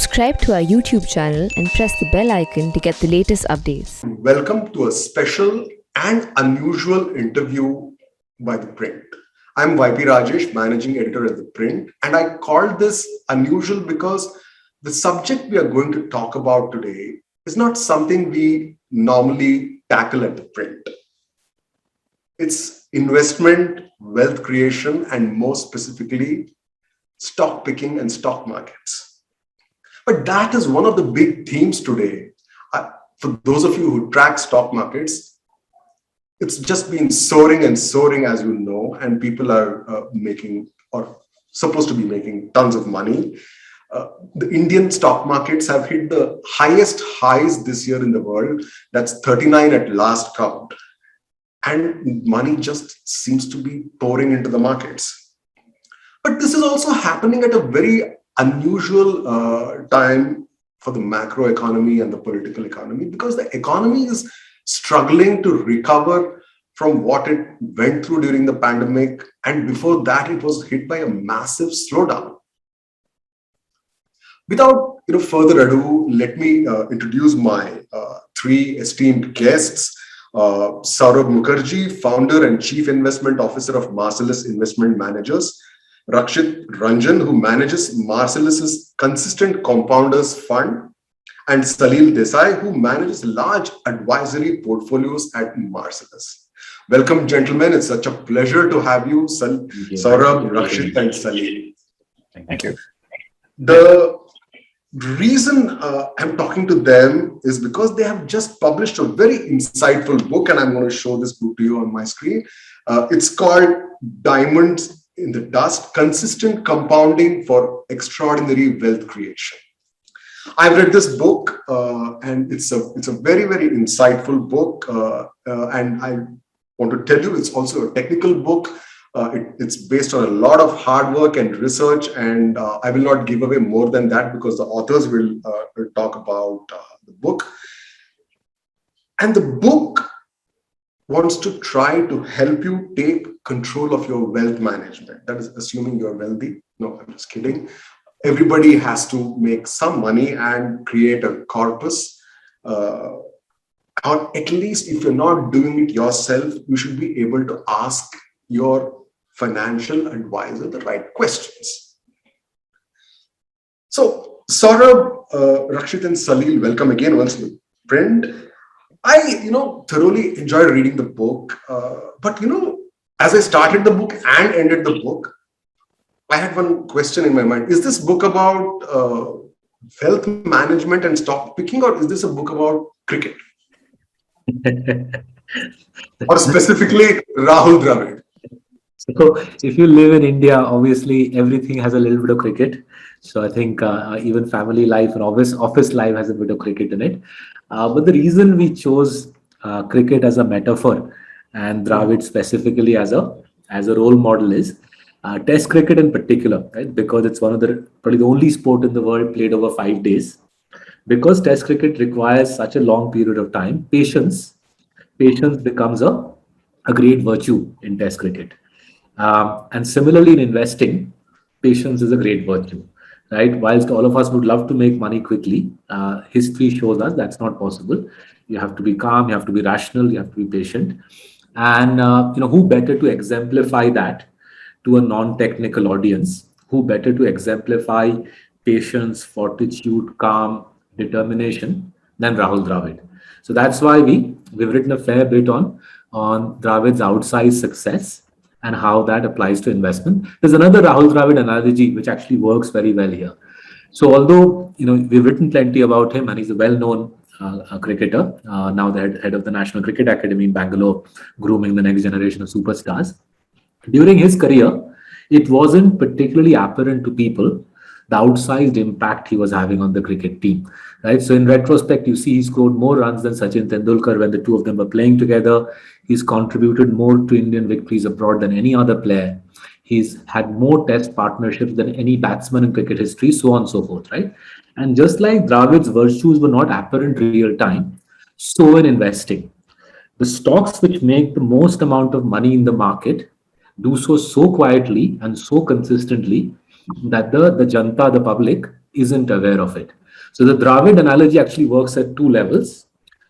Subscribe to our YouTube channel and press the bell icon to get the latest updates. Welcome to a special and unusual interview by ThePrint. I'm YP Rajesh, managing editor at ThePrint, and I called this unusual because the subject we are going to talk about today is not something we normally tackle at ThePrint. It's investment, wealth creation, and more specifically, stock picking and stock markets. But that is one of the big themes today. For those of you who track stock markets, it's just been soaring and soaring, as you know, and people are making or supposed to be making tons of money. The Indian stock markets have hit the highest highs this year in the world. That's 39 at last count. And money just seems to be pouring into the markets. But this is also happening at a very unusual time for the macro economy and the political economy, because the economy is struggling to recover from what it went through during the pandemic, and before that it was hit by a massive slowdown. Without further ado, let me introduce my three esteemed guests. Saurabh Mukherjea, founder and chief investment officer of Marcellus Investment Managers. Rakshit, Ranjan, who manages Marcellus's Consistent Compounders Fund, and Salil, Desai, who manages large advisory portfolios at Marcellus. Welcome, gentlemen. It's such a pleasure to have you, Saurabh, Rakshit, and Salil. Thank you. The reason I'm talking to them is because they have just published a very insightful book, and I'm going to show this book to you on my screen. It's called Diamonds in the Dust: Consistent Compounding for Extraordinary Wealth Creation. I've read this book, and it's a very, very insightful book. And I want to tell you, it's also a technical book. It's based on a lot of hard work and research, and I will not give away more than that because the authors will talk about the book. And the book wants to try to help you take control of your wealth management. That is assuming you're wealthy. No, I'm just kidding. Everybody has to make some money and create a corpus. Or at least if you're not doing it yourself, you should be able to ask your financial advisor the right questions. So, Saurabh, Rakshit, and Salil, welcome again once to ThePrint. I, thoroughly enjoyed reading the book. But, as I started the book and ended the book, I had one question in my mind. Is this book about wealth management and stock picking, or is this a book about cricket? Or specifically Rahul Dravid? So if you live in India, obviously everything has a little bit of cricket. So I think even family life and office life has a bit of cricket in it. But the reason we chose cricket as a metaphor and Dravid specifically as a role model is Test cricket in particular, right? Because it's probably the only sport in the world played over 5 days. Because Test cricket requires such a long period of time, patience becomes a great virtue in Test cricket. And similarly in investing, patience is a great virtue, right? Whilst all of us would love to make money quickly, history shows us that's not possible. You have to be calm, you have to be rational, you have to be patient. And who better to exemplify that to a non-technical audience? Who better to exemplify patience, fortitude, calm, determination than Rahul Dravid? So that's why we've written a fair bit on Dravid's outsized success and how that applies to investment. There's another Rahul Dravid analogy which actually works very well here. So although we've written plenty about him and he's a well-known cricketer, now the head of the National Cricket Academy in Bangalore, grooming the next generation of superstars. During his career, it wasn't particularly apparent to people the outsized impact he was having on the cricket team, right? So in retrospect, you see he scored more runs than Sachin Tendulkar when the two of them were playing together. He's contributed more to Indian victories abroad than any other player. He's had more test partnerships than any batsman in cricket history, so on and so forth, right? And just like Dravid's virtues were not apparent real time, so in investing. The stocks which make the most amount of money in the market do so quietly and so consistently that the janta, the public, isn't aware of it. So the Dravid analogy actually works at two levels: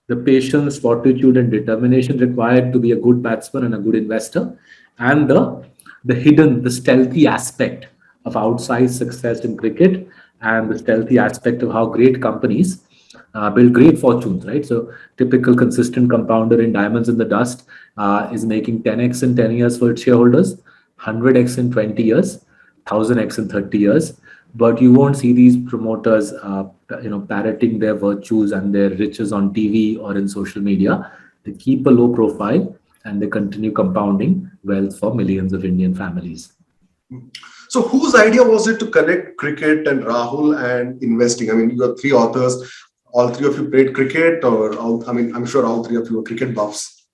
the patience, fortitude, and determination required to be a good batsman and a good investor, and the hidden, the stealthy aspect of outsized success in cricket, and the stealthy aspect of how great companies build great fortunes, right? So typical consistent compounder in diamonds in the dust is making 10x in 10 years for its shareholders, 100x in 20 years, 1000x in 30 years. But you won't see these promoters, parroting their virtues and their riches on TV or in social media. They keep a low profile and they continue compounding wealth for millions of Indian families. So whose idea was it to connect cricket and Rahul and investing? I mean, you are three authors. All three of you played cricket, I'm sure all three of you are cricket buffs.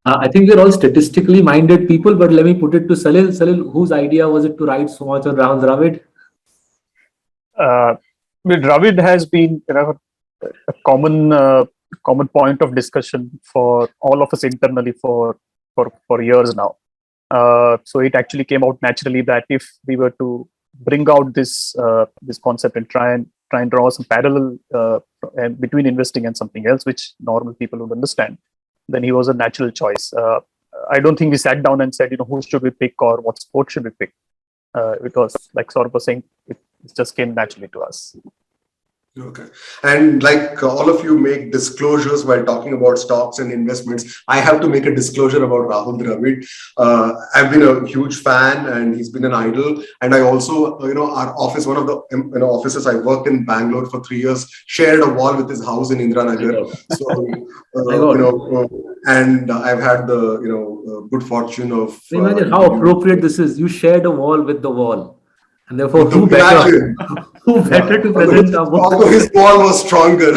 I think we're all statistically minded people, but let me put it to Salil. Salil, whose idea was it to write so much on Rahul Dravid? Dravid has been a common point of discussion for all of us internally for years now. So it actually came out naturally that if we were to bring out this concept and try and draw some parallel between investing and something else, which normal people would understand, then he was a natural choice. I don't think we sat down and said, who should we pick or what sport should we pick? Because, like Saurabh was saying, it just came naturally to us. Okay. And like all of you make disclosures while talking about stocks and investments, I have to make a disclosure about Rahul Dravid. I've been a huge fan and he's been an idol. And I also, our office, one of the offices I worked in Bangalore for 3 years, shared a wall with his house in Indiranagar. So, and I've had the good fortune of... Imagine how appropriate this is. You shared a wall with the wall. And therefore, who better to present a wall? Although his wall was stronger.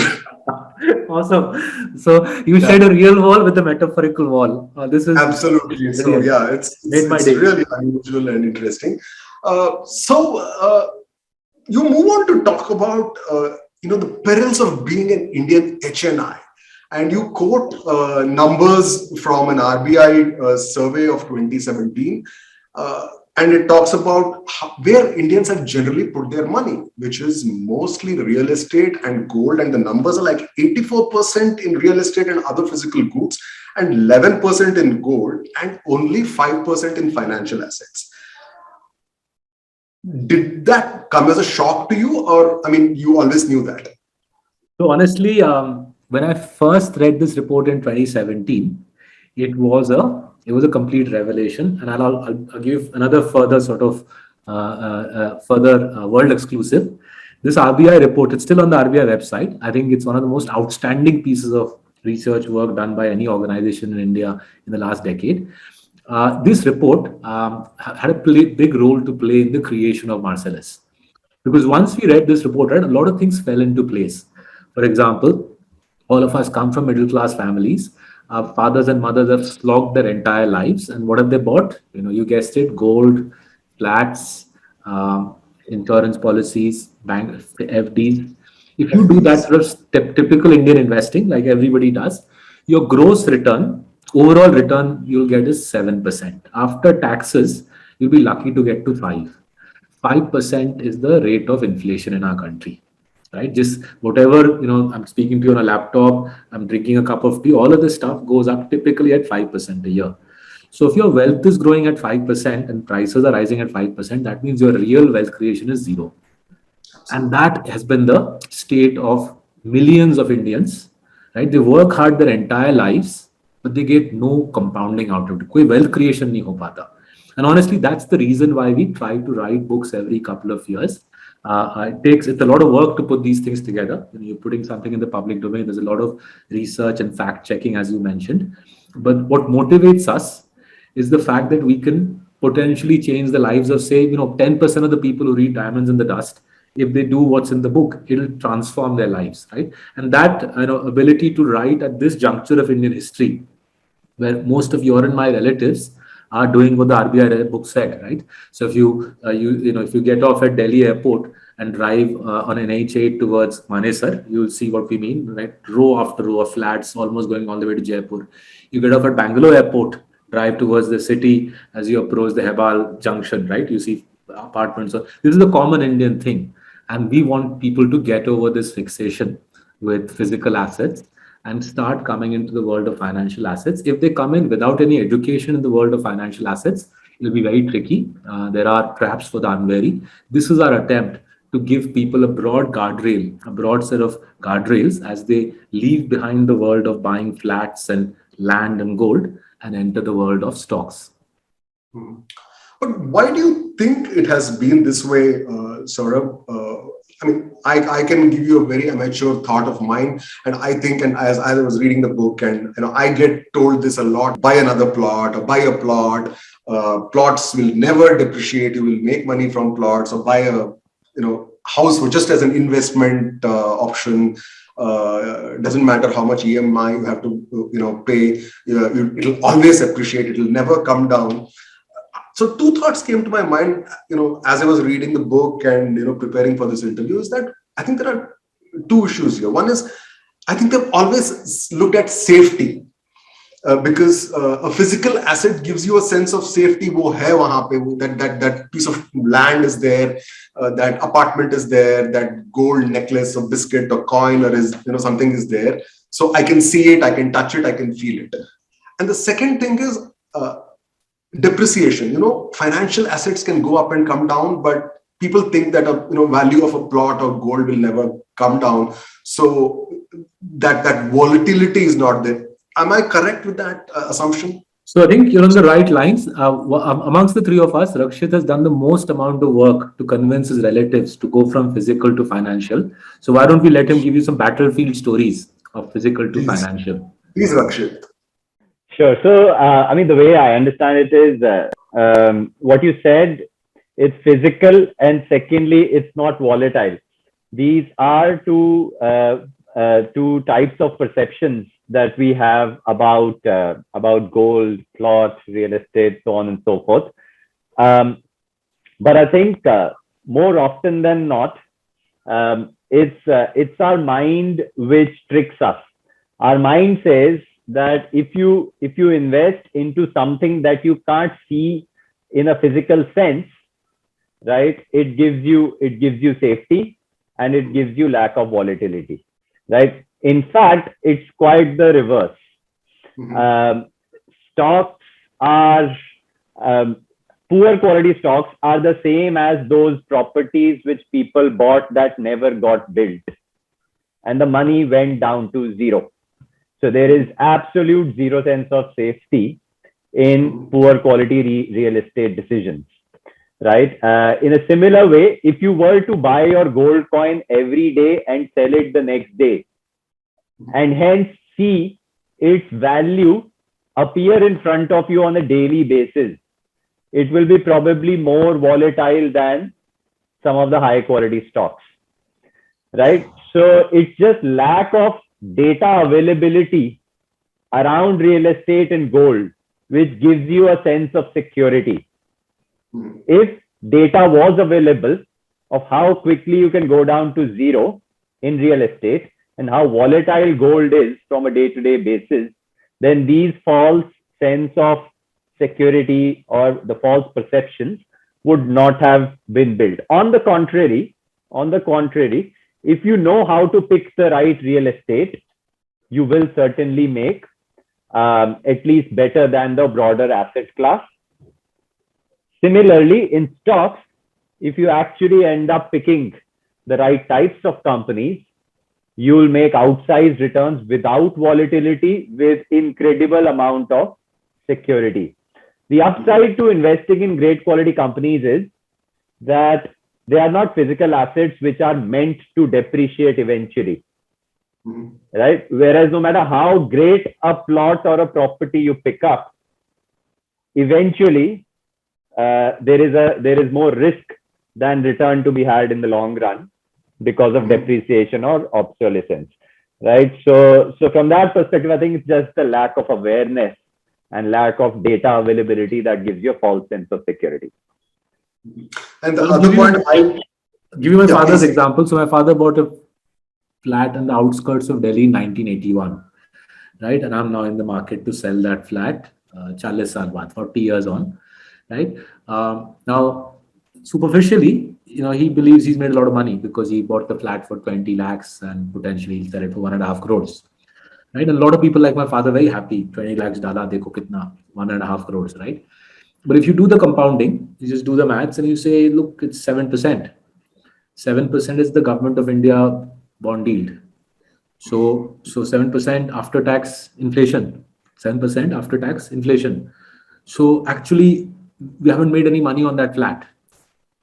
Awesome. So you shared a real wall with a metaphorical wall. This is absolutely. So yeah, it's really unusual and interesting. So you move on to talk about the perils of being an Indian HNI. And you quote numbers from an RBI survey of 2017. And it talks about where Indians have generally put their money, which is mostly real estate and gold. And the numbers are like 84% in real estate and other physical goods, and 11% in gold, and only 5% in financial assets. Did that come as a shock to you? Or, you always knew that? So honestly, when I first read this report in 2017, it was a complete revelation, and I'll give another further sort of world exclusive. This RBI report, it's still on the RBI website. I think it's one of the most outstanding pieces of research work done by any organization in India in the last decade. This report had a big role to play in the creation of Marcellus, because once we read this report, right, a lot of things fell into place. For example, all of us come from middle class families. Our fathers and mothers have slogged their entire lives, and what have they bought? You guessed it: gold, flats, insurance policies, bank FDs. If you do that sort of typical Indian investing, like everybody does, your gross return, overall return you'll get is 7%. After taxes, you'll be lucky to get to 5% is the rate of inflation in our country. Right? Just whatever, I'm speaking to you on a laptop, I'm drinking a cup of tea, all of this stuff goes up typically at 5% a year. So if your wealth is growing at 5% and prices are rising at 5%, that means your real wealth creation is zero. And that has been the state of millions of Indians, right? They work hard their entire lives, but they get no compounding out of it. Koi wealth creation nahi ho pata. And honestly, that's the reason why we try to write books every couple of years. It's a lot of work to put these things together. You're putting something in the public domain. There's a lot of research and fact checking, as you mentioned. But what motivates us is the fact that we can potentially change the lives of, say, 10% of the people who read Diamonds in the Dust. If they do what's in the book, it'll transform their lives, right? And that ability to write at this juncture of Indian history, where most of your and my relatives are doing what the RBI book said, right? So if you get off at Delhi airport and drive on an H8 towards Manesar, you'll see what we mean, right? Row after row of flats, almost going all the way to Jaipur. You get off at Bangalore airport, drive towards the city as you approach the Hebal junction, right? You see apartments. So this is the common Indian thing. And we want people to get over this fixation with physical assets and start coming into the world of financial assets. If they come in without any education in the world of financial assets, it'll be very tricky. There are traps for the unwary. This is our attempt to give people a broad guardrail, a broad set of guardrails as they leave behind the world of buying flats and land and gold and enter the world of stocks. But why do you think it has been this way, Saurabh? I mean, I can give you a very amateur thought of mine, and I think, and as I was reading the book, and I get told this a lot: buy another plot or buy a plot. Plots will never depreciate. You will make money from plots, or buy a house just as an investment option. Doesn't matter how much EMI you have to pay. It'll always appreciate. It'll never come down. So two thoughts came to my mind, as I was reading the book and, preparing for this interview, is that I think there are two issues here. One is, I think they've always looked at safety because a physical asset gives you a sense of safety. Wo hai wahan pe, that piece of land is there, that apartment is there, that gold necklace or biscuit or coin or something is there. So I can see it, I can touch it, I can feel it. And the second thing is, depreciation. Financial assets can go up and come down, but people think that value of a plot or gold will never come down. So that volatility is not there. Am I correct with that assumption? So I think you're on the right lines. Amongst the three of us, Rakshit has done the most amount of work to convince his relatives to go from physical to financial. So why don't we let him give you some battlefield stories of physical to financial? Please, Rakshit. Sure. So, the way I understand it is what you said, it's physical, and secondly, it's not volatile. These are two types of perceptions that we have about gold, plot, real estate, so on and so forth. But I think more often than not, it's our mind which tricks us. Our mind says that if you invest into something that you can't see in a physical sense, right, it gives you safety and it gives you lack of volatility, right? In fact, it's quite the reverse. Stocks are poor quality stocks are the same as those properties which people bought that never got built, and the money went down to zero. So there is absolute zero sense of safety in poor quality real estate decisions, right? In a similar way, if you were to buy your gold coin every day and sell it the next day, and hence see its value appear in front of you on a daily basis, it will be probably more volatile than some of the high quality stocks, right? So it's just lack of data availability around real estate and gold, which gives you a sense of security. If data was available of how quickly you can go down to zero in real estate and how volatile gold is from a day-to-day basis, then these false sense of security or the false perceptions would not have been built. On the contrary, if you know how to pick the right real estate, you will certainly make at least better than the broader asset class. Similarly, in stocks, if you actually end up picking the right types of companies, you will make outsized returns without volatility with incredible amount of security. The upside to investing in great quality companies is that they are not physical assets which are meant to depreciate eventually, right? Whereas no matter how great a plot or a property you pick up, eventually there is more risk than return to be had in the long run because of depreciation or obsolescence, right? So from that perspective, I think it's just a lack of awareness and lack of data availability that gives you a false sense of security. And the other point, give you my father's example. So my father bought a flat on the outskirts of Delhi in 1981, right? And I'm now in the market to sell that flat, 40 saal baad, 40 years on, right? Now, superficially, he believes he's made a lot of money because he bought the flat for 20 lakhs and potentially he'll sell it for 1.5 crores. Right? And a lot of people like my father very happy. 20 lakhs dala, dekho kitna, 1.5 crores, right? But if you do the compounding, you just do the maths and you say, look, it's 7%. 7% is the government of India bond yield. So 7% after tax inflation. 7% after tax inflation. So actually, we haven't made any money on that flat,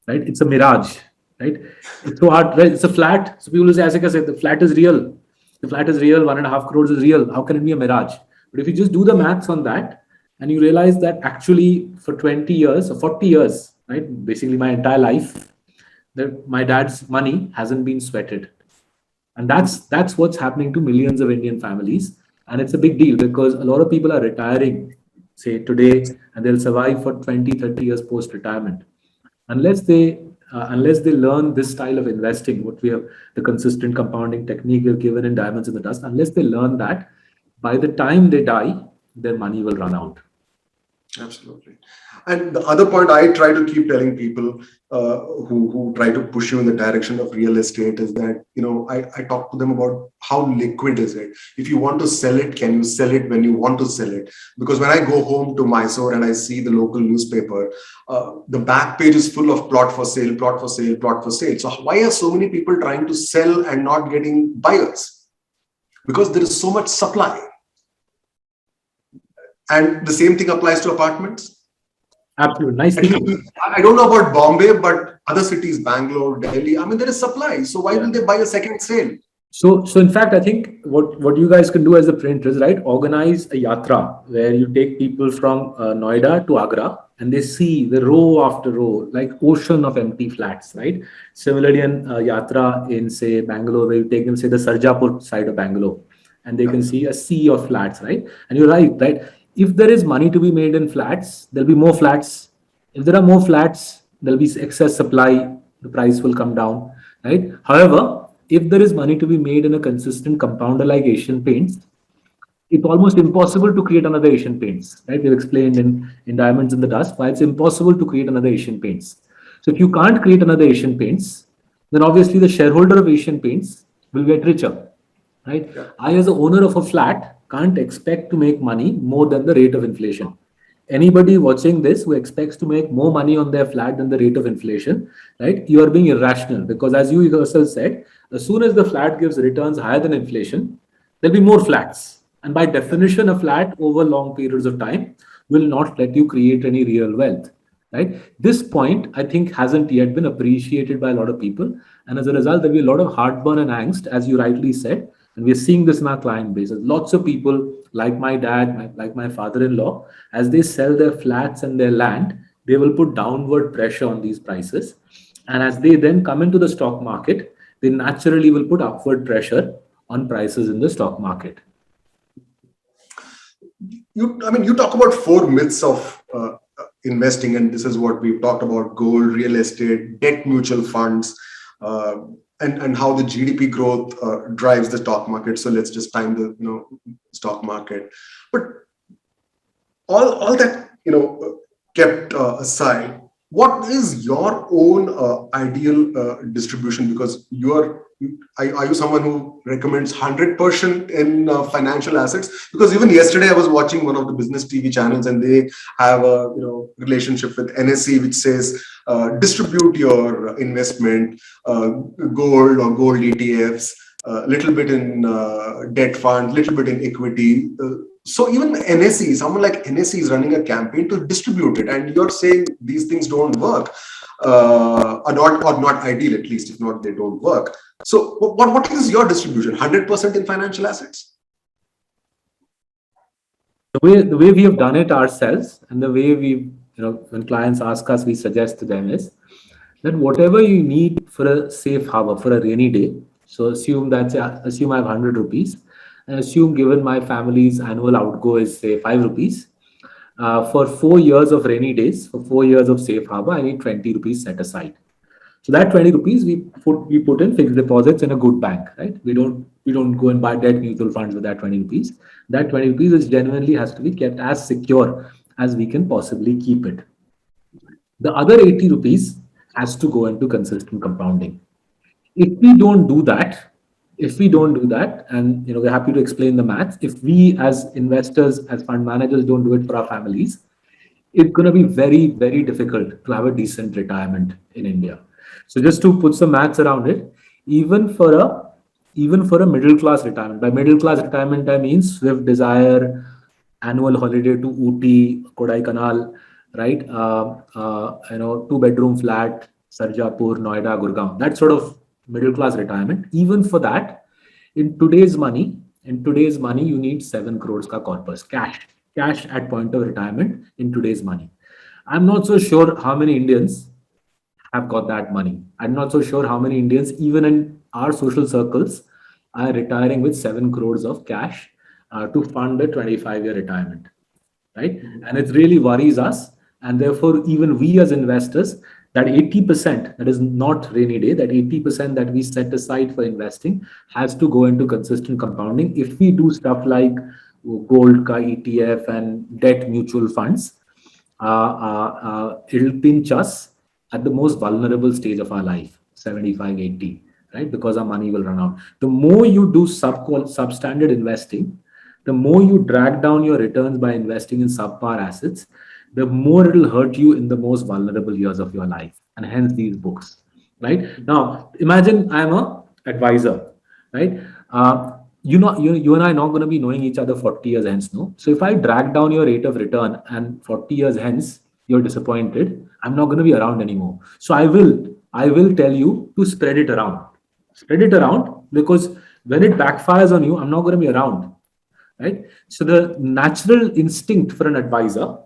right? It's a mirage, right? It's so hard, right? It's a flat. So people will say, as I said, the flat is real. The flat is real. 1.5 crores is real. How can it be a mirage? But if you just do the maths on that, and you realize that actually for 20 years or 40 years, right? Basically my entire life, my dad's money hasn't been sweated. And that's what's happening to millions of Indian families. And it's a big deal because a lot of people are retiring, say today, and they'll survive for 20, 30 years post-retirement. Unless they learn this style of investing, what we have, the consistent compounding technique we've given in Diamonds in the Dust, unless they learn that, by the time they die, their money will run out. Absolutely. And the other point I try to keep telling people who try to push you in the direction of real estate is that, I talk to them about how liquid is it. If you want to sell it, can you sell it when you want to sell it? Because when I go home to Mysore and I see the local newspaper, the back page is full of plot for sale, plot for sale, plot for sale. So why are so many people trying to sell and not getting buyers? Because there is so much supply. And the same thing applies to apartments. Absolutely. Nice thing. I don't know about Bombay, but other cities, Bangalore, Delhi, there is supply. So why will they buy a second sale? So in fact, I think what you guys can do as a print is, right, organize a yatra where you take people from Noida to Agra and they see the row after row, like ocean of empty flats, right? Similarly, an yatra in, say, Bangalore, where you take them, say, the Sarjapur side of Bangalore, and they can see a sea of flats, right? And you're right? If there is money to be made in flats, there'll be more flats. If there are more flats, there'll be excess supply, the price will come down, right? However, if there is money to be made in a consistent compounder like Asian Paints, it's almost impossible to create another Asian Paints, right? We've explained in Diamonds in the Dust why it's impossible to create another Asian Paints. So if you can't create another Asian Paints, then obviously the shareholder of Asian Paints will get richer, right? Yeah. I, as the owner of a flat, can't expect to make money more than the rate of inflation. Anybody watching this who expects to make more money on their flat than the rate of inflation, right? You are being irrational because, as you yourself said, as soon as the flat gives returns higher than inflation, there'll be more flats. And by definition, a flat over long periods of time will not let you create any real wealth, right? This point, I think, hasn't yet been appreciated by a lot of people. And as a result, there'll be a lot of heartburn and angst, as you rightly said. And we're seeing this in our client base. Lots of people, like my dad, like my father-in-law, as they sell their flats and their land, they will put downward pressure on these prices. And as they then come into the stock market, they naturally will put upward pressure on prices in the stock market. You talk about 4 myths of investing, and this is what we've talked about: gold, real estate, debt mutual funds, and how the GDP growth drives the stock market. So let's just time the stock market. But all that kept aside, what is your own ideal distribution? Because are you someone who recommends 100% in financial assets? Because even yesterday I was watching one of the business TV channels, and they have a relationship with NSE, which says distribute your investment, gold or gold ETFs, a little bit in debt funds, little bit in equity. So even NSE, someone like NSE is running a campaign to distribute it, and you're saying these things don't work, or not ideal, at least. If not, they don't work. So what is your distribution? 100% in financial assets? The way we have done it ourselves, and the way we, when clients ask us, we suggest to them is that whatever you need for a safe harbor, for a rainy day. So assume I have 100 rupees, and assume given my family's annual outgo is, say, 5 rupees. For 4 years of rainy days, for 4 years of safe harbor, I need 20 rupees set aside. So that 20 rupees we put in fixed deposits in a good bank, right? We don't go and buy debt mutual funds with that 20 rupees. That 20 rupees is genuinely has to be kept as secure as we can possibly keep it. The other 80 rupees has to go into consistent compounding. If we don't do that, and we're happy to explain the maths. If we as investors, as fund managers, don't do it for our families, it's going to be very, very difficult to have a decent retirement in India. So just to put some maths around it, even for a middle class retirement, by middle class retirement I mean Swift Desire, annual holiday to Ooty, Kodaikanal, right? 2-bedroom flat, Sarjapur, Noida, Gurgaon. That sort of middle class retirement. Even for that, in today's money, you need 7 crores ka corpus, cash at point of retirement in today's money. I'm not so sure how many Indians have got that money. I'm not so sure how many Indians, even in our social circles, are retiring with 7 crores of cash to fund a 25-year retirement, right? And it really worries us. And therefore, even we as investors, that 80%, that is not rainy day, that 80% that we set aside for investing has to go into consistent compounding. If we do stuff like gold ka ETF and debt mutual funds, it'll pinch us at the most vulnerable stage of our life, 75, 80, right? Because our money will run out. The more you do substandard investing, the more you drag down your returns by investing in subpar assets, the more it'll hurt you in the most vulnerable years of your life. And hence these books, right? Now, imagine I'm a advisor, right? You and I are not going to be knowing each other 40 years hence, no? So if I drag down your rate of return and 40 years hence, you're disappointed, I'm not going to be around anymore. So I will tell you to spread it around. Spread it around, because when it backfires on you, I'm not going to be around, right? So the natural instinct for an advisor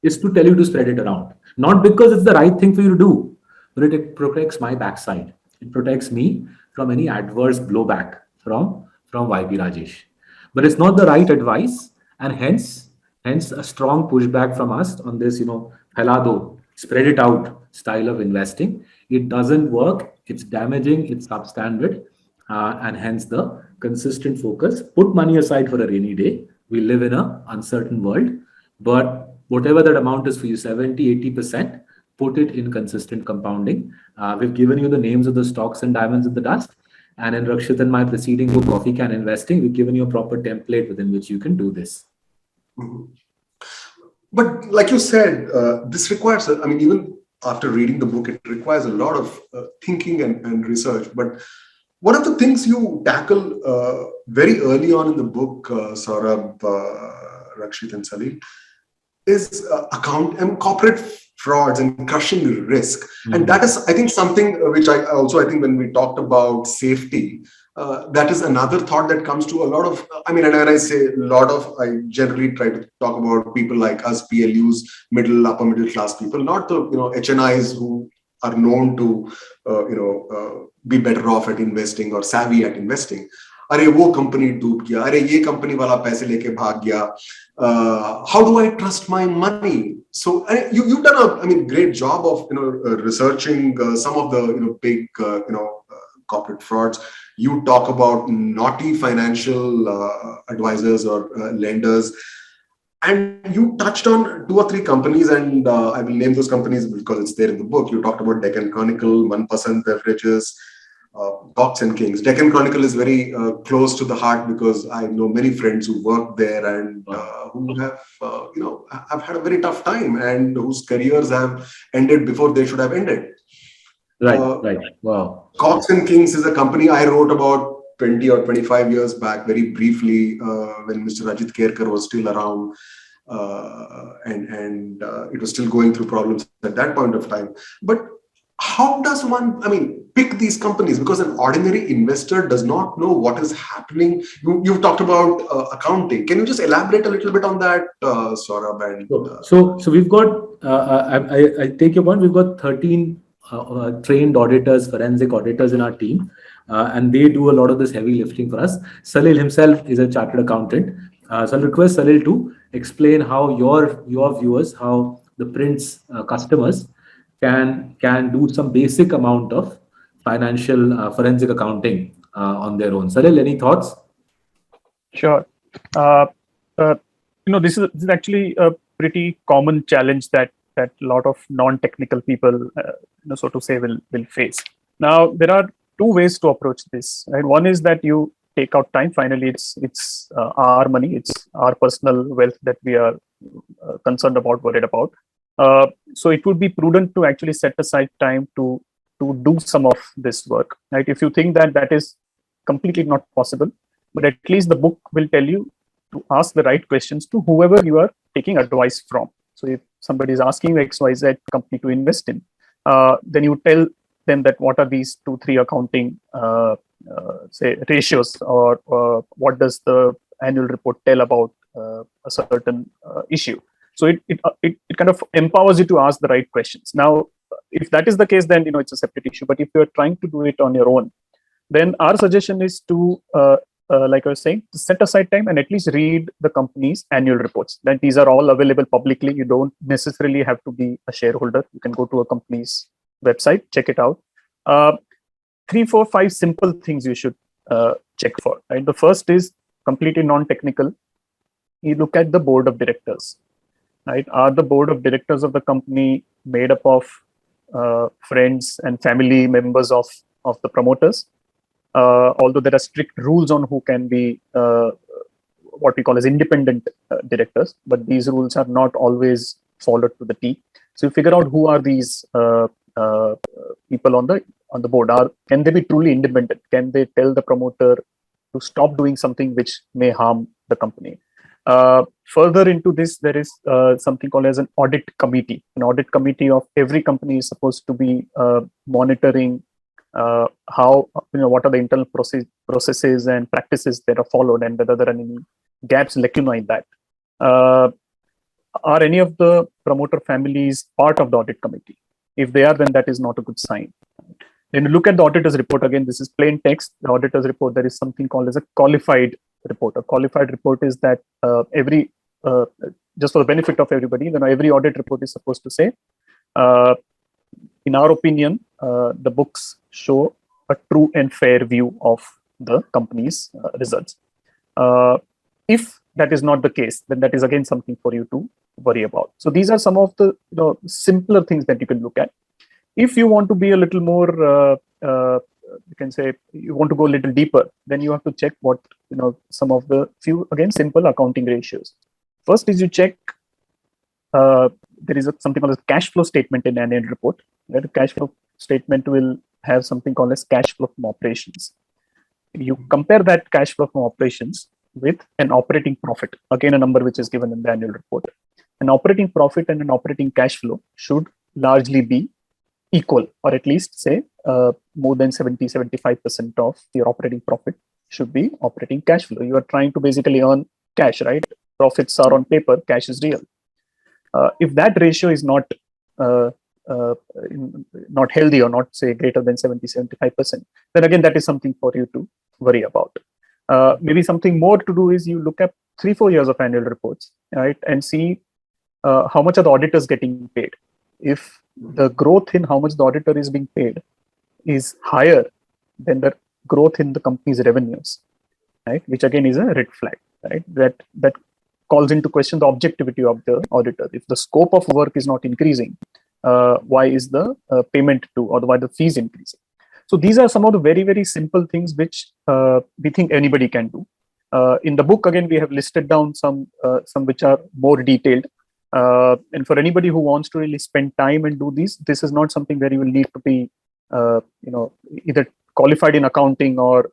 is to tell you to spread it around. Not because it's the right thing for you to do, but it protects my backside. It protects me from any adverse blowback from YP Rajesh. But it's not the right advice, and hence a strong pushback from us on this, phaila spread it out style of investing. It doesn't work. It's damaging. It's substandard, and hence the consistent focus. Put money aside for a rainy day. We live in an uncertain world, but whatever that amount is for you, 70, 80%, put it in consistent compounding. We've given you the names of the stocks and diamonds in the dust. And in Rakshit and my preceding book, Coffee Can Investing, we've given you a proper template within which you can do this. Mm-hmm. But like you said, this requires, even after reading the book, it requires a lot of thinking and research. But one of the things you tackle very early on in the book, Saurabh, Rakshit and Salil, is corporate frauds and crushing risk. And that is, I think, something which I think when we talked about safety, that is another thought that comes to a lot of, and when I say a lot of, I generally try to talk about people like us, PLUs, upper middle class people, not the, HNIs who are known to, be better off at investing or savvy at investing. अरे वो company डूब गया, अरे ये company वाला पैसे लेके भाग गया. How do I trust my money? So you've done a great job of researching some of the big corporate frauds. You talk about naughty financial advisors or lenders, and you touched on 2 or 3 companies, and I will name those companies because it's there in the book. You talked about Deccan Chronicle, 1% Beverages, Cox and Kings. Deccan Chronicle is very close to the heart because I know many friends who work there and who have had a very tough time and whose careers have ended before they should have ended. Right. Wow. Cox and Kings is a company I wrote about 20 or 25 years back, very briefly, when Mr. Ajit Kerkar was still around, and it was still going through problems at that point of time. But how does one, pick these companies? Because an ordinary investor does not know what is happening. You've talked about accounting. Can you just elaborate a little bit on that, Saurabh? And so we've got, I take your point. We've got 13 trained auditors, forensic auditors in our team, and they do a lot of this heavy lifting for us. Salil himself is a chartered accountant. So I'll request Salil to explain how your viewers, how the Print's customers can do some basic amount of financial forensic accounting on their own. Salil, any thoughts? Sure. This is actually a pretty common challenge that that a lot of non-technical people, so to say, will face. Now, there are two ways to approach this. Right? One is that you take out time. Finally, it's our money, it's our personal wealth that we are concerned about, worried about. So it would be prudent to actually set aside time to do some of this work. Right? If you think that that is completely not possible, but at least the book will tell you to ask the right questions to whoever you are taking advice from. So if somebody is asking XYZ company to invest in, then you tell them that what are these 2-3 accounting say ratios, or what does the annual report tell about a certain issue. So it kind of empowers you to ask the right questions. Now, if that is the case, then it's a separate issue. But if you're trying to do it on your own, then our suggestion is to like I was saying, to set aside time and at least read the company's annual reports. Then these are all available publicly. You don't necessarily have to be a shareholder. You can go to a company's website, check it out. 3, 4, 5 simple things you should check for. Right? The first is completely non-technical. You look at the board of directors. Right? Are the board of directors of the company made up of friends and family members of the promoters? Although there are strict rules on who can be what we call as independent directors, but these rules are not always followed to the T. So you figure out who are these people on the board. Can they be truly independent? Can they tell the promoter to stop doing something which may harm the company? Further into this, there is something called as an audit committee. An audit committee of every company is supposed to be monitoring how, what are the internal processes and practices that are followed, and whether there are any gaps in that. Are any of the promoter families part of the audit committee? If they are, then that is not a good sign. Then look at the auditor's report. Again, this is plain text. The auditor's report, there is something called as a qualified report. A qualified report is that every, just for the benefit of everybody, every audit report is supposed to say, in our opinion, the books show a true and fair view of the company's results. If that is not the case, then that is again something for you to worry about. So these are some of the simpler things that you can look at. If you want to be a little more, you can say you want to go a little deeper, then you have to check what some of the few, again, simple accounting ratios. First is you check. There is something called a cash flow statement in an annual report. The cash flow statement will have something called as cash flow from operations. You compare that cash flow from operations with an operating profit, again a number which is given in the annual report. An operating profit and an operating cash flow should largely be equal, or at least say more than 70-75% of your operating profit should be operating cash flow. You are trying to basically earn cash, right? Profits are on paper, cash is real. If that ratio is not healthy, or not say greater than 70-75%, then again that is something for you to worry about. Maybe something more to do is you look at 3-4 years of annual reports, right, and see how much are the auditors getting paid. If the growth in how much the auditor is being paid is higher than the growth in the company's revenues, right, which again is a red flag, right? That calls into question the objectivity of the auditor. If the scope of work is not increasing, why is the payment to, or why the fees increasing? So these are some of the very, very simple things which we think anybody can do. In the book, again, we have listed down some which are more detailed. And for anybody who wants to really spend time and do these, this is not something where you will need to be, either qualified in accounting or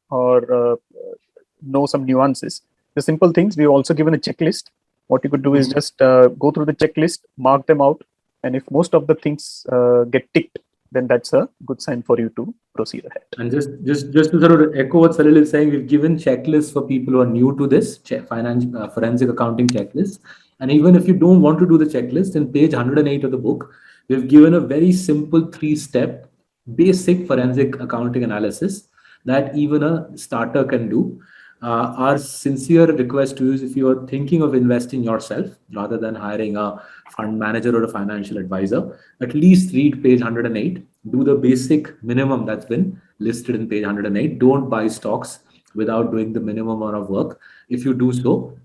know some nuances. The simple things, we've also given a checklist. What you could do is just go through the checklist, mark them out, and if most of the things get ticked, then that's a good sign for you to proceed ahead. And just to sort of echo what Salil is saying, we've given checklists for people who are new to this forensic accounting checklist. And even if you don't want to do the checklist, in page 108 of the book, we've given a very simple 3-step basic forensic accounting analysis that even a starter can do. Our sincere request to you is, if you are thinking of investing yourself rather than hiring a fund manager or a financial advisor, at least read page 108, do the basic minimum that's been listed in page 108. Don't buy stocks without doing the minimum amount of work. If you do so,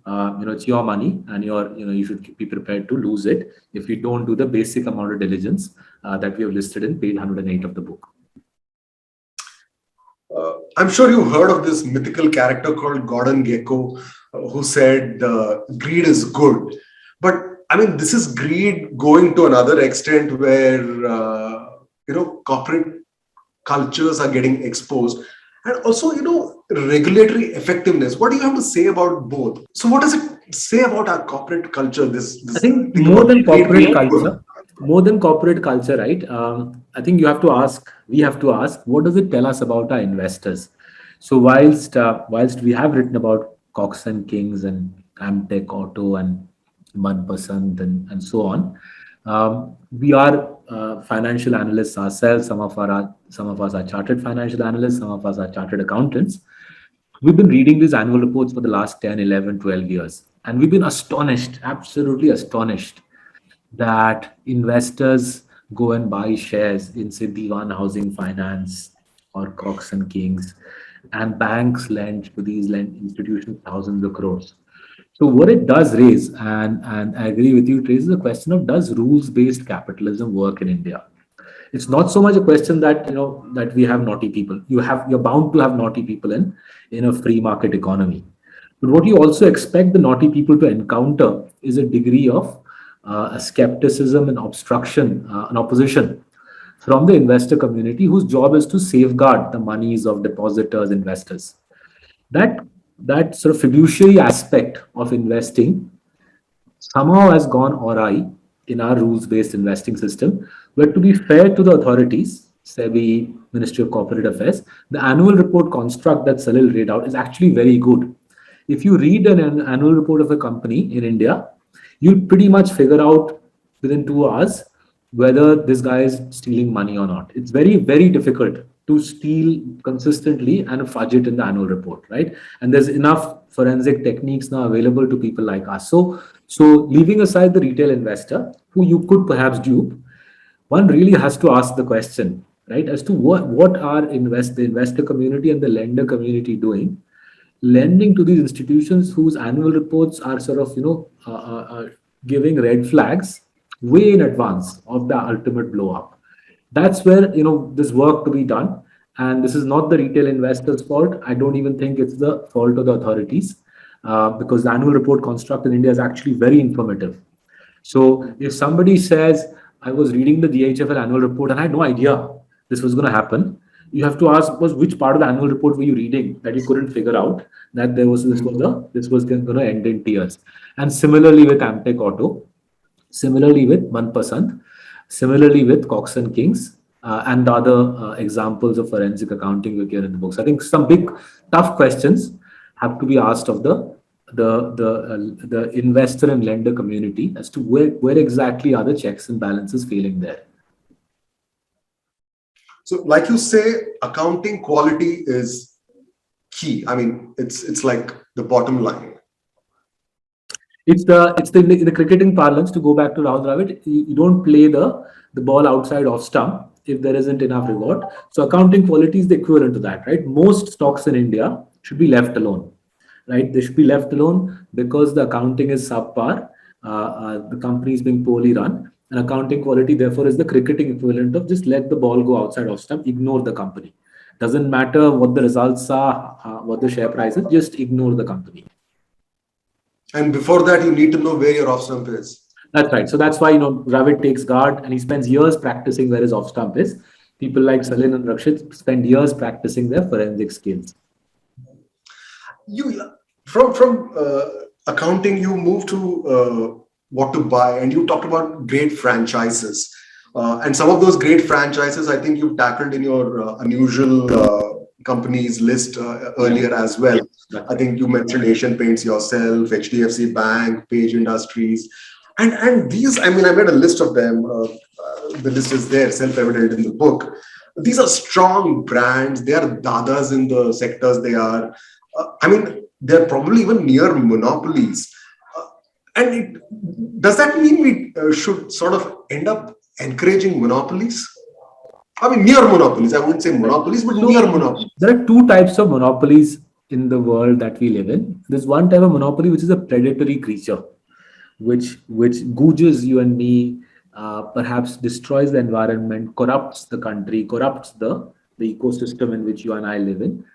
it's your money, and you should be prepared to lose it if you don't do the basic amount of diligence that we have listed in page 108 of the book. I'm sure you've heard of this mythical character called Gordon Gekko, who said greed is good. But I mean, this is greed going to another extent where, corporate cultures are getting exposed. And also, regulatory effectiveness. What do you have to say about both? So what does it say about our corporate culture? I think more than corporate culture, right? I think we have to ask, what does it tell us about our investors? So whilst we have written about Cox and Kings and Amtech Auto and Manpasand and so on, we are financial analysts ourselves. Some of us are chartered financial analysts. Some of us are chartered accountants. We've been reading these annual reports for the last 10, 11, 12 years. And we've been astonished, absolutely astonished, that investors go and buy shares in, say, Diwan Housing Finance or Cox and Kings, and banks lend to these institutions thousands of crores. So what it does raise, and I agree with you, it raises the question of, does rules-based capitalism work in India? It's not so much a question that that we have naughty people. You're bound to have naughty people in a free market economy. But what you also expect the naughty people to encounter is a degree of a skepticism and obstruction, an opposition from the investor community, whose job is to safeguard the monies of depositors, investors. That sort of fiduciary aspect of investing somehow has gone awry in our rules-based investing system, where, to be fair to the authorities, SEBI, Ministry of Corporate Affairs, the annual report construct that Salil read out is actually very good. If you read an annual report of a company in India, you'll pretty much figure out within 2 hours whether this guy is stealing money or not. It's very, very difficult to steal consistently and fudge it in the annual report, right? And there's enough forensic techniques now available to people like us. So leaving aside the retail investor, who you could perhaps dupe, one really has to ask the question, right, as to what are the investor community and the lender community doing, lending to these institutions whose annual reports are sort of giving red flags way in advance of the ultimate blow up. That's where there's work to be done, and this is not the retail investors' fault. I don't even think it's the fault of the authorities, because the annual report construct in India is actually very informative. So if somebody says, I was reading the DHFL annual report and I had no idea this was going to happen, you have to ask, which part of the annual report were you reading that you couldn't figure out that this was going to end in tears? And similarly with Amtech Auto, similarly with Manpasand, similarly with Cox and Kings, and the other examples of forensic accounting we give in the books. I think some big tough questions have to be asked of the investor and lender community as to where exactly are the checks and balances failing there. So, like you say, accounting quality is key. I mean, it's like the bottom line. It's in the cricketing parlance, to go back to Rahul Dravid, you don't play the ball outside off stump if there isn't enough reward. So accounting quality is the equivalent to that, right? Most stocks in India should be left alone, right? They should be left alone because the accounting is subpar, the company is being poorly run, and accounting quality therefore is the cricketing equivalent of just let the ball go outside off stump, ignore the company. Doesn't matter what the results are, what the share price is, just ignore the company. And before that, you need to know where your off stump is. That's right. So that's why Dravid takes guard and he spends years practicing where his off stump is. People like Salil and Rakshit spend years practicing their forensic skills. You from accounting, you move to what to buy, and you talked about great franchises, and some of those great franchises I think you've tackled in your unusual companies list earlier as well. I think you mentioned Asian Paints yourself, HDFC Bank, Page Industries, and these. I mean, I made a list of them. The list is there, self-evident in the book. These are strong brands. They are dadas in the sectors they are. I mean, they're probably even near monopolies. Does that mean we should sort of end up encouraging monopolies? I mean, near monopolies. I wouldn't say monopolies, but near monopolies. There are two types of monopolies in the world that we live in. There's one type of monopoly which is a predatory creature, which gouges you and me, perhaps destroys the environment, corrupts the country, corrupts the ecosystem in which you and I live in.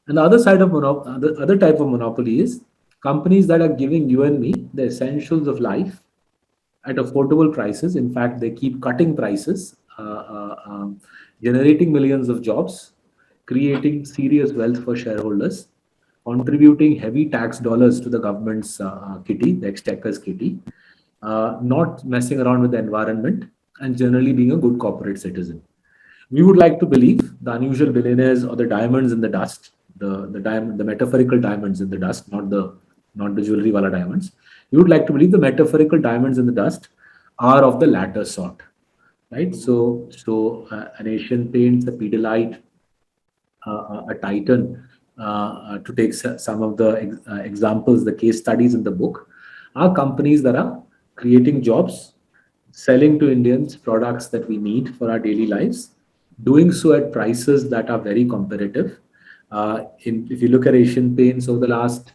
And the other side of the other type of monopoly is companies that are giving you and me the essentials of life at affordable prices. In fact, they keep cutting prices, generating millions of jobs, creating serious wealth for shareholders, contributing heavy tax dollars to the government's kitty, the exchequer's kitty, not messing around with the environment, and generally being a good corporate citizen. We would like to believe the unusual billionaires or the diamonds in the dust, the metaphorical diamonds in the dust, not the jewelry wala diamonds. We would like to believe the metaphorical diamonds in the dust are of the latter sort, right? So an Asian Paints, a Pidilite, a Titan, to take some of the examples, the case studies in the book, are companies that are creating jobs, selling to Indians products that we need for our daily lives, doing so at prices that are very competitive. If you look at Asian Paints over the last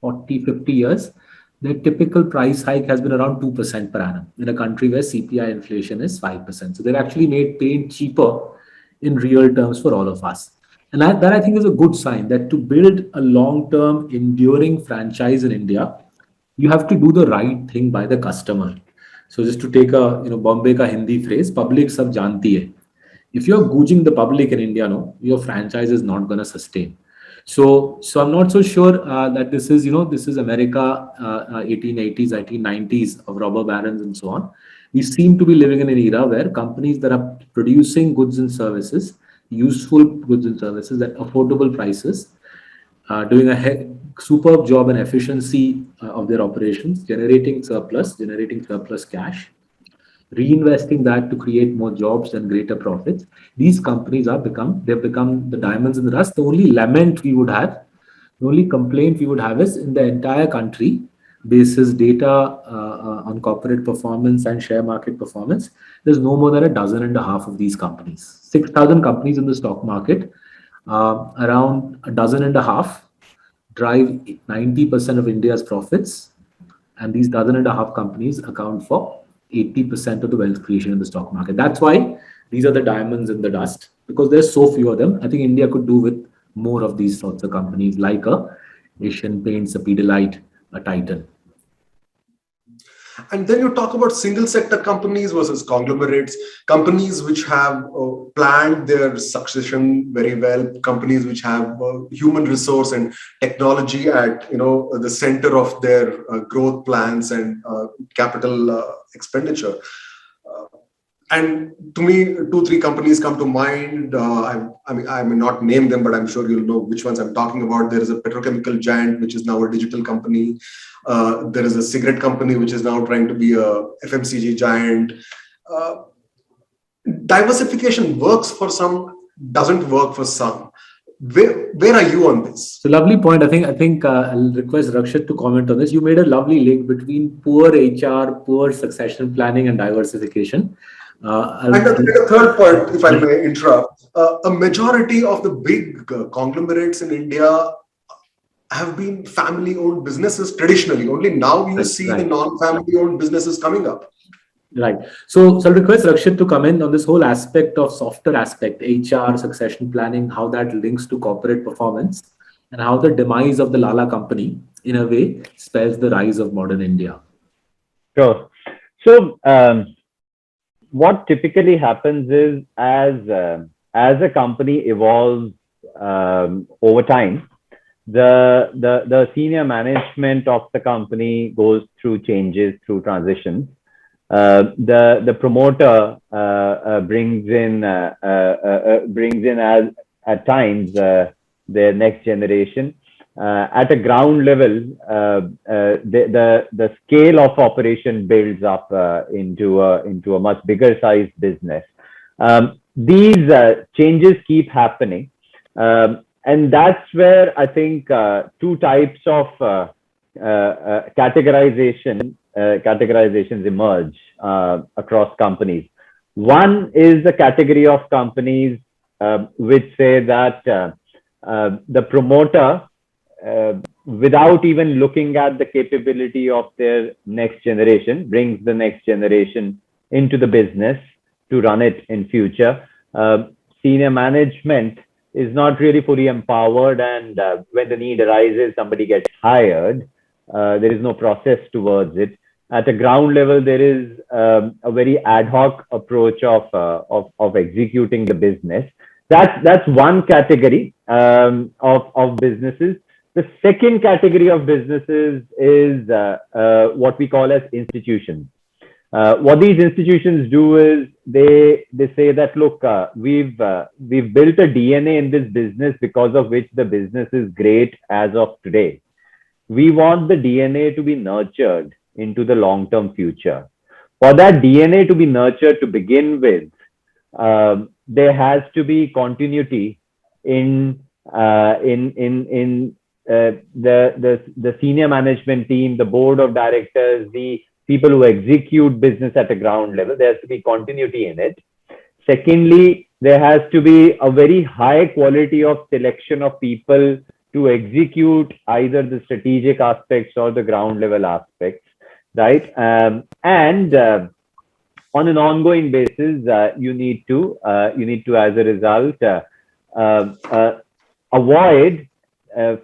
40, 50 years, the typical price hike has been around 2% per annum in a country where CPI inflation is 5%. So they've actually made paint cheaper in real terms for all of us. And that I think is a good sign that to build a long-term enduring franchise in India, you have to do the right thing by the customer. So just to take a Bombay ka Hindi phrase, public sab janti hai. If you're gouging the public in India, no, your franchise is not going to sustain. So I'm not so sure that this is America, 1880s, 1890s of robber barons and so on. We seem to be living in an era where companies that are producing goods and services, useful goods and services at affordable prices, doing a superb job and efficiency of their operations, generating surplus cash, reinvesting that to create more jobs and greater profits. These companies they've become the diamonds in the dust. The only lament we would have, the only complaint we would have is in the entire country, basis data on corporate performance and share market performance, there's no more than a dozen and a half of these companies. 6,000 companies in the stock market, around a dozen and a half drive 90% of India's profits, and these dozen and a half companies account for 80% of the wealth creation in the stock market. That's why these are the diamonds in the dust, because there's so few of them. I think India could do with more of these sorts of companies like a Asian Paints, a Pidilite, a Titan. And then you talk about single sector companies versus conglomerates, companies which have planned their succession very well, companies which have human resource and technology at the center of their growth plans and capital expenditure. And to me, 2-3 companies come to mind. I may not name them, but I'm sure you'll know which ones I'm talking about. There is a petrochemical giant, which is now a digital company. There is a cigarette company, which is now trying to be a FMCG giant. Diversification works for some, doesn't work for some. Where are you on this? So lovely point. I think I'll request Rakshit to comment on this. You made a lovely link between poor HR, poor succession planning, and diversification. And the third point, if I may interrupt, a majority of the big conglomerates in India have been family-owned businesses traditionally. Only now you see the non-family-owned businesses coming up. Right. So I'll request Rakshit to comment on this whole aspect of softer aspect, HR, succession planning, how that links to corporate performance, and how the demise of the Lala company, in a way, spells the rise of modern India. Sure. So what typically happens is as a company evolves over time, the senior management of the company goes through changes, through transitions. The promoter brings in as at times their next generation. At a ground level, the scale of operation builds up into a much bigger sized business. These changes keep happening, and that's where I think two types of categorizations emerge across companies. One is the category of companies which say that the promoter without even looking at the capability of their next generation, brings the next generation into the business to run it in future. Senior management is not really fully empowered, and when the need arises, somebody gets hired. There is no process towards it. At a ground level, there is a very ad hoc approach of executing the business. That's one category of businesses. The second category of businesses is what we call as institutions. What these institutions do is they say that, look, we've built a DNA in this business because of which the business is great as of today. We want the DNA to be nurtured into the long-term future. For that DNA to be nurtured to begin with, there has to be continuity in the senior management team, the board of directors, the people who execute business at a ground level. There has to be continuity in it. Secondly, there has to be a very high quality of selection of people to execute either the strategic aspects or the ground level aspects, right? And on an ongoing basis, you need to, as a result, avoid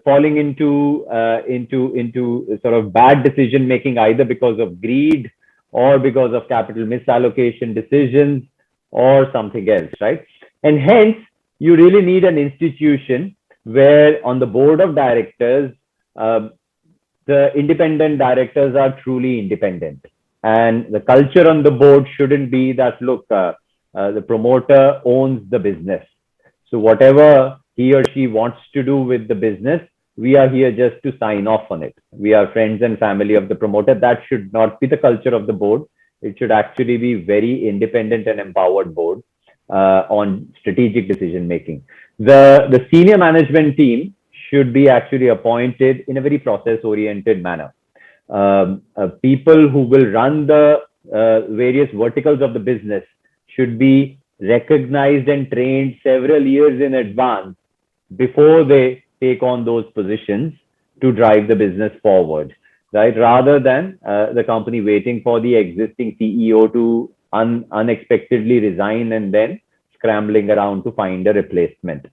falling into sort of bad decision making, either because of greed or because of capital misallocation decisions or something else, right? And hence, you really need an institution where on the board of directors, the independent directors are truly independent. And the culture on the board shouldn't be that, look, the promoter owns the business. So whatever he or she wants to do with the business, we are here just to sign off on it. We are friends and family of the promoter. That should not be the culture of the board. It should actually be very independent and empowered board on strategic decision making. The senior management team should be actually appointed in a very process oriented manner. People who will run the various verticals of the business should be recognized and trained several years in advance before they take on those positions to drive the business forward, right? Rather than the company waiting for the existing CEO to unexpectedly resign and then scrambling around to find a replacement.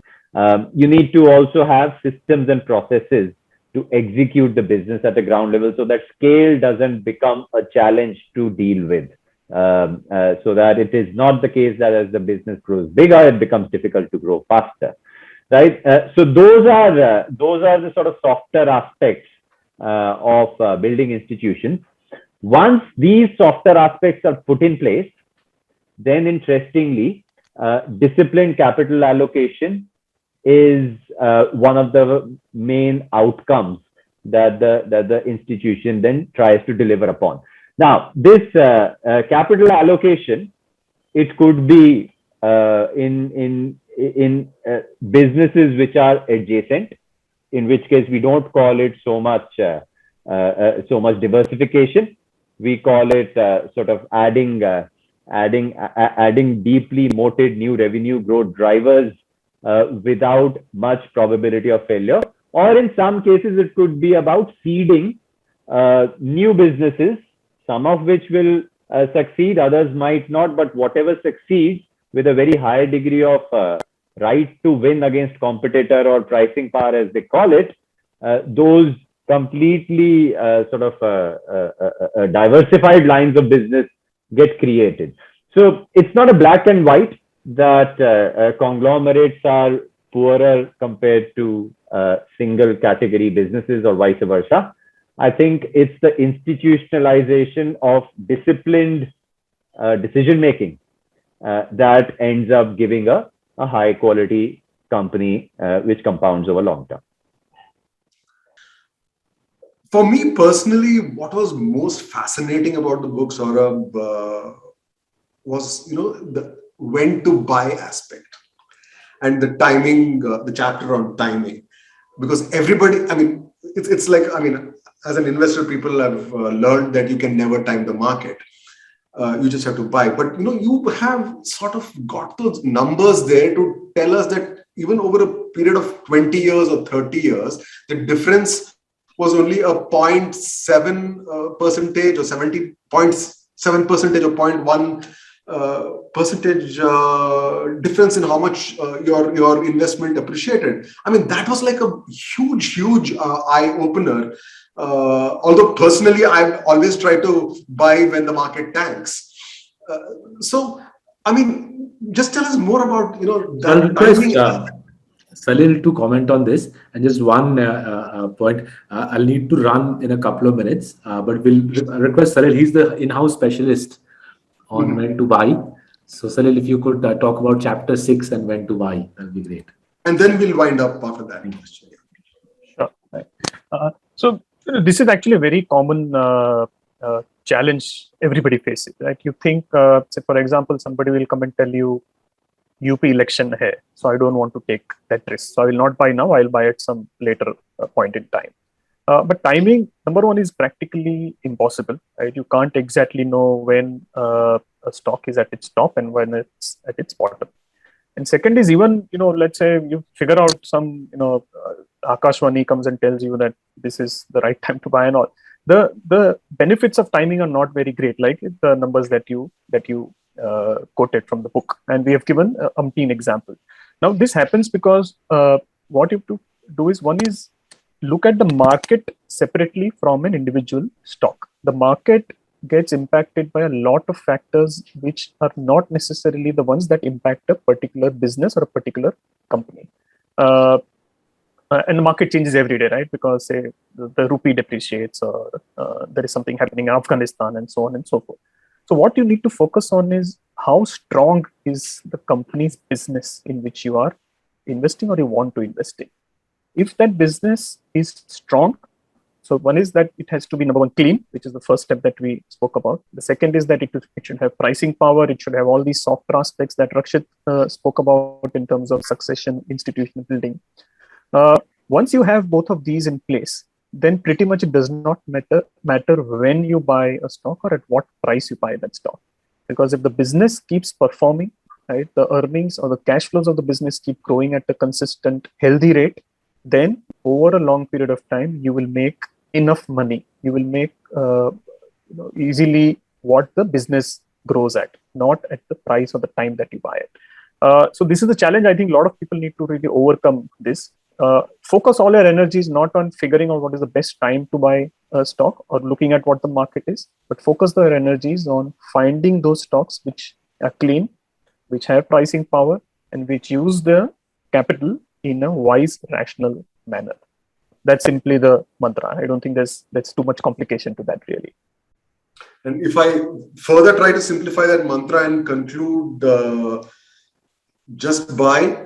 You need to also have systems and processes to execute the business at the ground level so that scale doesn't become a challenge to deal with. So that it is not the case that as the business grows bigger, it becomes difficult to grow faster, right? So those are the sort of softer aspects of building institutions. Once these softer aspects are put in place, then interestingly, disciplined capital allocation is one of the main outcomes that the institution then tries to deliver upon. Now, this capital allocation, it could be in businesses which are adjacent, in which case we don't call it so much diversification. We call it sort of adding deeply moated new revenue growth drivers without much probability of failure. Or in some cases, it could be about seeding new businesses, some of which will succeed, others might not, but whatever succeeds with a very high degree of right to win against competitor or pricing power, as they call it, those completely sort of diversified lines of business get created. So it's not a black and white that conglomerates are poorer compared to single category businesses or vice versa. I think it's the institutionalization of disciplined decision making that ends up giving a high quality company which compounds over long term. For me personally, what was most fascinating about the book, Saurabh, was the when to buy aspect and the timing, the chapter on timing, because everybody, I mean, it's like, I mean, as an investor, people have learned that you can never time the market. You just have to buy. But you have sort of got those numbers there to tell us that even over a period of 20 years or 30 years, the difference was only a 0.7 percentage or 70.7 percentage or 0.1 percentage difference in how much your investment appreciated. I mean, that was like a huge eye opener. Although personally, I always try to buy when the market tanks. So, I mean, just tell us more about I'll that request timing. Salil to comment on this. And just one point, I'll need to run in a couple of minutes, but we'll request Salil. He's the in-house specialist on when to buy. So Salil, if you could talk about chapter 6 and when to buy, that'll be great. And then we'll wind up after that. Sure. Right. So this is actually a very common challenge everybody faces. Right? You think, say for example, somebody will come and tell you, UP election hai, so I don't want to take that risk. So I will not buy now. I'll buy at some later point in time. But timing, number one, is practically impossible. Right? You can't exactly know when a stock is at its top and when it's at its bottom. And second is, even let's say you figure out some Akashvani comes and tells you that this is the right time to buy and all. The benefits of timing are not very great, like the numbers that you quoted from the book, and we have given umpteen example. Now this happens because what you have to do is, one is look at the market separately from an individual stock. The market gets impacted by a lot of factors which are not necessarily the ones that impact a particular business or a particular company. And the market changes every day, right? Because say the rupee depreciates, or there is something happening in Afghanistan, and so on and so forth. So what you need to focus on is how strong is the company's business in which you are investing or you want to invest in. If that business is strong, so one is that it has to be, number one, clean, which is the first step that we spoke about. The second is that it should have pricing power. It should have all these softer aspects that Rakshit spoke about in terms of succession, institutional building. Once you have both of these in place, then pretty much it does not matter when you buy a stock or at what price you buy that stock. Because if the business keeps performing, right, the earnings or the cash flows of the business keep growing at a consistent, healthy rate, then over a long period of time, you will make enough money. You will make easily what the business grows at, not at the price or the time that you buy it. So this is the challenge. I think a lot of people need to really overcome this. Focus all your energies not on figuring out what is the best time to buy a stock or looking at what the market is, but focus your energies on finding those stocks which are clean, which have pricing power, and which use the capital in a wise, rational manner. That's simply the mantra. I don't think there's too much complication to that, really. And if I further try to simplify that mantra and conclude, just buy,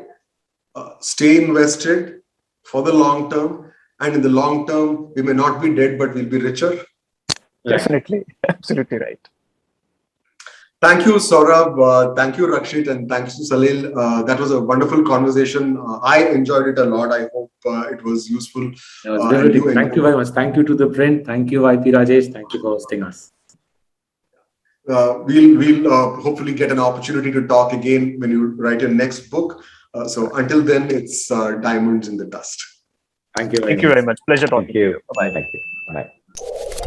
stay invested for the long term, and in the long term, we may not be dead, but we'll be richer. Definitely, absolutely right. Thank you, Saurabh. Thank you, Rakshit, and thanks to Salil. That was a wonderful conversation. I enjoyed it a lot. I hope it was useful. Thank you very much. Thank you to ThePrint. Thank you, IP Rajesh. Thank you for hosting us. We'll hopefully get an opportunity to talk again when you write your next book. So until then, it's diamonds in the dust. Thank you. Thank you very much. Pleasure talking to you. Bye-bye. Thank you. Bye.